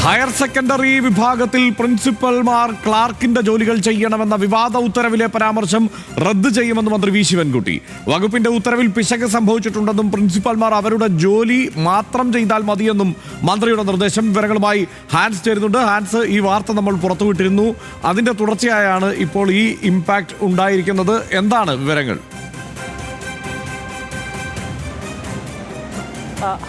Higher secondary വിഭാഗത്തിൽ പ്രിൻസിപ്പൽമാർ ക്ലാർക്കിന്റെ ജോലികൾ ചെയ്യണമെന്ന വിവാദ ഉത്തരവിലെ പരാമർശം റദ്ദ് ചെയ്യുമെന്ന് മന്ത്രി വി ശിവൻകുട്ടി. വകുപ്പിന്റെ ഉത്തരവിൽ പിശക് സംഭവിച്ചിട്ടുണ്ടെന്നും പ്രിൻസിപ്പൽമാർ അവരുടെ ജോലി മാത്രം ചെയ്താൽ മതിയെന്നും മന്ത്രിയുടെ നിർദ്ദേശം. വിവരങ്ങളുമായി ഹാൻസ് ചേരുന്നുണ്ട്. ഹാൻസ്, ഈ വാർത്ത നമ്മൾ പുറത്തുവിട്ടിരുന്നു. അതിന്റെ തുടർച്ചയായാണ് ഇപ്പോൾ ഈ ഇമ്പാക്ട് ഉണ്ടായിരിക്കുന്നത്. എന്താണ് വിവരങ്ങൾ?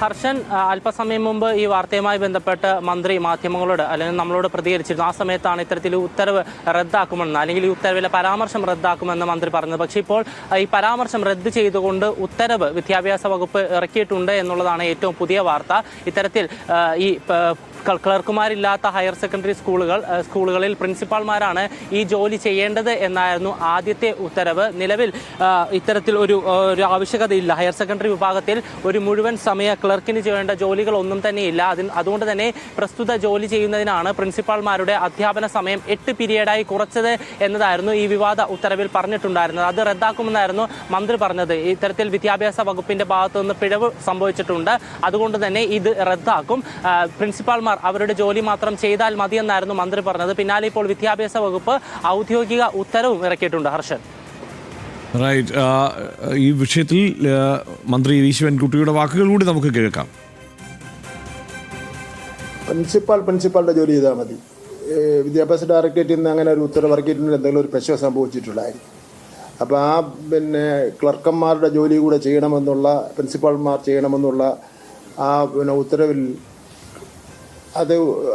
ഹർഷൻ, അല്പസമയം മുമ്പ് ഈ വാർത്തയുമായി ബന്ധപ്പെട്ട് മന്ത്രി മാധ്യമങ്ങളോട് അല്ലെങ്കിൽ നമ്മളോട് പ്രതികരിച്ചിരുന്നു. ആ സമയത്താണ് ഇത്തരത്തിൽ ഉത്തരവ് റദ്ദാക്കുമെന്ന് അല്ലെങ്കിൽ ഈ ഉത്തരവിലെ പരാമർശം റദ്ദാക്കുമെന്ന് മന്ത്രി പറഞ്ഞത്. പക്ഷേ ഇപ്പോൾ ഈ പരാമർശം റദ്ദ് ചെയ്തുകൊണ്ട് ഉത്തരവ് വിദ്യാഭ്യാസ വകുപ്പ് ഇറക്കിയിട്ടുണ്ട് എന്നുള്ളതാണ് ഏറ്റവും പുതിയ വാർത്ത. ഇത്തരത്തിൽ ഈ ക്ലർക്കുമാരില്ലാത്ത ഹയർ സെക്കൻഡറി സ്കൂളുകളിൽ പ്രിൻസിപ്പാൾമാരാണ് ഈ ജോലി ചെയ്യേണ്ടത് എന്നായിരുന്നു ആദ്യത്തെ ഉത്തരവ്. നിലവിൽ ഇത്തരത്തിൽ ഒരു ആവശ്യകതയില്ല. ഹയർ സെക്കൻഡറി വിഭാഗത്തിൽ ഒരു മുഴുവൻ സമയ ക്ലർക്കിന് ചെയ്യേണ്ട ജോലികളൊന്നും തന്നെയില്ല. അതുകൊണ്ട് തന്നെ പ്രസ്തുത ജോലി ചെയ്യുന്നതിനാണ് പ്രിൻസിപ്പാൾമാരുടെ അധ്യാപന സമയം 8 പീരിയഡായി കുറച്ചത് എന്നതായിരുന്നു ഈ വിവാദ ഉത്തരവിൽ പറഞ്ഞിട്ടുണ്ടായിരുന്നത്. അത് റദ്ദാക്കുമെന്നായിരുന്നു മന്ത്രി പറഞ്ഞത്. ഇത്തരത്തിൽ വിദ്യാഭ്യാസ വകുപ്പിന്റെ ഭാഗത്തു നിന്ന് പിഴവ് സംഭവിച്ചിട്ടുണ്ട്. അതുകൊണ്ട് തന്നെ ഇത് റദ്ദാക്കും. പ്രിൻസിപ്പാൾമാർ അവരുടെ ജോലി മാത്രം ചെയ്താൽ മതിയെന്നായിരുന്നു മന്ത്രി പറഞ്ഞത്. പിന്നാലെ ഇപ്പോൾ വിദ്യാഭ്യാസ വകുപ്പ് ഔദ്യോഗിക ഉത്തരവും ഇറക്കിയിട്ടുണ്ട്. ഹർഷൻ, റൈറ്റ്. ഈ വിഷയത്തിൽ മന്ത്രി വി ശിവൻകുട്ടിയുടെ വാക്കുകൾ കൂടി നമുക്ക് കേൾക്കാം. പ്രിൻസിപ്പാളുടെ ജോലി ചെയ്താൽ മതി. വിദ്യാഭ്യാസ ഡയറക്ടറേറ്റിൽ നിന്ന് അങ്ങനെ ഒരു ഉത്തരവ് ഇറക്കിയിട്ടുണ്ടെങ്കിൽ എന്തെങ്കിലും ഒരു പെശ സംഭവിച്ചിട്ടുള്ളതായിരിക്കും. അപ്പോൾ ക്ലർക്കന്മാരുടെ ജോലി കൂടെ ചെയ്യണമെന്നുള്ള, പ്രിൻസിപ്പാൾമാർ ചെയ്യണമെന്നുള്ള ഉത്തരവിൽ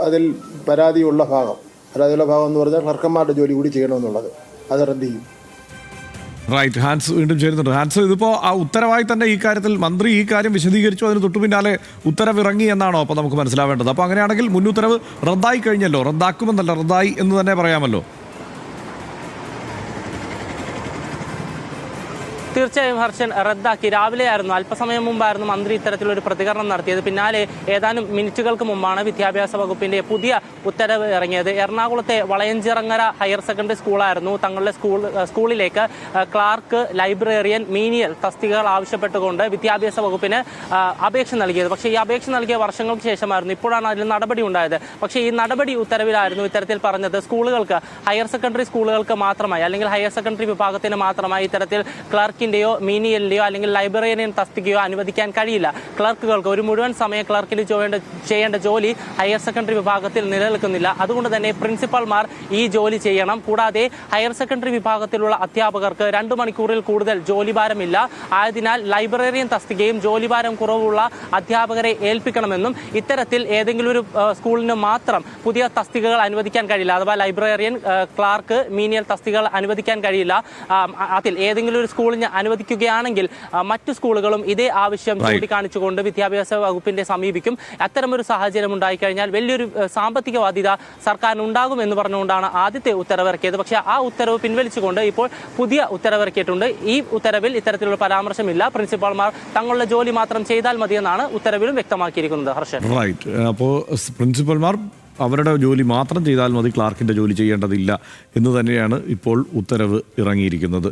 അതിൽ പരാതിയുള്ള ഭാഗം എന്ന് പറഞ്ഞാൽ ക്ലർക്കന്മാരുടെ ജോലി കൂടി ചെയ്യണമെന്നുള്ളത് അത് റദ്ദ് ചെയ്യും. റൈറ്റ്. ഹാൻസ് വീണ്ടും ചേരുന്നുണ്ട്. ഹാൻസ്, ഇതിപ്പോൾ ആ ഉത്തരവായി തന്നെ ഈ കാര്യത്തിൽ മന്ത്രി ഈ കാര്യം വിശദീകരിച്ചു, അതിന് തൊട്ടു പിന്നാലെ ഉത്തരവിറങ്ങി എന്നാണോ അപ്പോൾ നമുക്ക് മനസ്സിലാവേണ്ടത്? അപ്പോൾ അങ്ങനെയാണെങ്കിൽ മുൻ ഉത്തരവ് റദ്ദായി കഴിഞ്ഞല്ലോ. റദ്ദാക്കുമെന്നല്ല, റദ്ദായി എന്ന് തന്നെ പറയാമല്ലോ. തീർച്ചയായും ഹർഷൻ, റദ്ദാക്കി. രാവിലെയായിരുന്നു, അല്പസമയം മുമ്പായിരുന്നു മന്ത്രി ഇത്തരത്തിലൊരു പ്രതികരണം നടത്തിയത്. പിന്നാലെ ഏതാനും മിനിറ്റുകൾക്ക് മുമ്പാണ് വിദ്യാഭ്യാസ വകുപ്പിന്റെ പുതിയ ഉത്തരവ് ഇറങ്ങിയത്. എറണാകുളത്തെ വളയഞ്ചിറങ്ങര ഹയർ സെക്കൻഡറി സ്കൂളായിരുന്നു തങ്ങളുടെ സ്കൂളിലേക്ക് ക്ലാർക്ക്, ലൈബ്രറിയൻ, മീനിയൽ തസ്തികകൾ ആവശ്യപ്പെട്ടുകൊണ്ട് വിദ്യാഭ്യാസ വകുപ്പിന് അപേക്ഷ നൽകിയത്. പക്ഷേ ഈ അപേക്ഷ നൽകിയ വർഷങ്ങൾക്ക് ശേഷമായിരുന്നു. ഇപ്പോഴാണ് അതിൽ നടപടി ഉണ്ടായത്. പക്ഷേ ഈ നടപടി ഉത്തരവിലായിരുന്നു ഇത്തരത്തിൽ പറഞ്ഞത് സ്കൂളുകൾക്ക്, ഹയർ സെക്കൻഡറി സ്കൂളുകൾക്ക് മാത്രമായി അല്ലെങ്കിൽ ഹയർ സെക്കൻഡറി വിഭാഗത്തിന് മാത്രമായി ഇത്തരത്തിൽ ക്ലർക്ക് മീനിയലിന്റെയോ അല്ലെങ്കിൽ ലൈബ്രറിയൻ തസ്തികയോ അനുവദിക്കാൻ കഴിയില്ല. ക്ലർക്കുകൾക്ക് ഒരു മുഴുവൻ സമയ ക്ലർക്കിന് ചെയ്യേണ്ട ജോലി ഹയർ സെക്കൻഡറി വിഭാഗത്തിൽ നിലനിൽക്കുന്നില്ല. അതുകൊണ്ട് തന്നെ പ്രിൻസിപ്പൽമാർ ഈ ജോലി ചെയ്യണം. കൂടാതെ ഹയർ സെക്കൻഡറി വിഭാഗത്തിലുള്ള അധ്യാപകർക്ക് 2 മണിക്കൂറിൽ കൂടുതൽ ജോലിഭാരമില്ല. ആയതിനാൽ ലൈബ്രറിയൻ തസ്തികയും ജോലിഭാരം കുറവുള്ള അധ്യാപകരെ ഏൽപ്പിക്കണമെന്നും ഇത്തരത്തിൽ ഏതെങ്കിലും ഒരു സ്കൂളിന് മാത്രം പുതിയ തസ്തികകൾ അനുവദിക്കാൻ കഴിയില്ല. അഥവാ ലൈബ്രറിയൻ, ക്ലാർക്ക്, മീനിയൽ തസ്തികകൾ അനുവദിക്കാൻ കഴിയില്ല. അതിൽ ഏതെങ്കിലും ഒരു സ്കൂളിന് അനുവദിക്കുകയാണെങ്കിൽ മറ്റു സ്കൂളുകളും ഇതേ ആവശ്യം ചൂണ്ടിക്കാണിച്ചുകൊണ്ട് വിദ്യാഭ്യാസ വകുപ്പിന്റെ സമീപിക്കും. അത്തരമൊരു സാഹചര്യം ഉണ്ടായിക്കഴിഞ്ഞാൽ വലിയൊരു സാമ്പത്തിക ബാധ്യത സർക്കാരിന് ഉണ്ടാകും എന്ന് പറഞ്ഞുകൊണ്ടാണ് ആദ്യത്തെ ഉത്തരവിറക്കിയത്. പക്ഷേ ആ ഉത്തരവ് പിൻവലിച്ചുകൊണ്ട് ഇപ്പോൾ പുതിയ ഉത്തരവിറക്കിയിട്ടുണ്ട്. ഈ ഉത്തരവിൽ ഇത്തരത്തിലുള്ള പരാമർശമില്ല. പ്രിൻസിപ്പാൾമാർ തങ്ങളുടെ ജോലി മാത്രം ചെയ്താൽ മതിയെന്നാണ് ഉത്തരവിലും വ്യക്തമാക്കിയിരിക്കുന്നത്. ഹർഷൻ, റൈറ്റ്. അപ്പോൾ പ്രിൻസിപ്പൽമാർ അവരുടെ ജോലി മാത്രം ചെയ്താൽ മതി, ക്ലാർക്കിന്റെ ജോലി ചെയ്യേണ്ടതില്ല എന്ന് തന്നെയാണ് ഇപ്പോൾ ഉത്തരവ് ഇറങ്ങിയിരിക്കുന്നത്.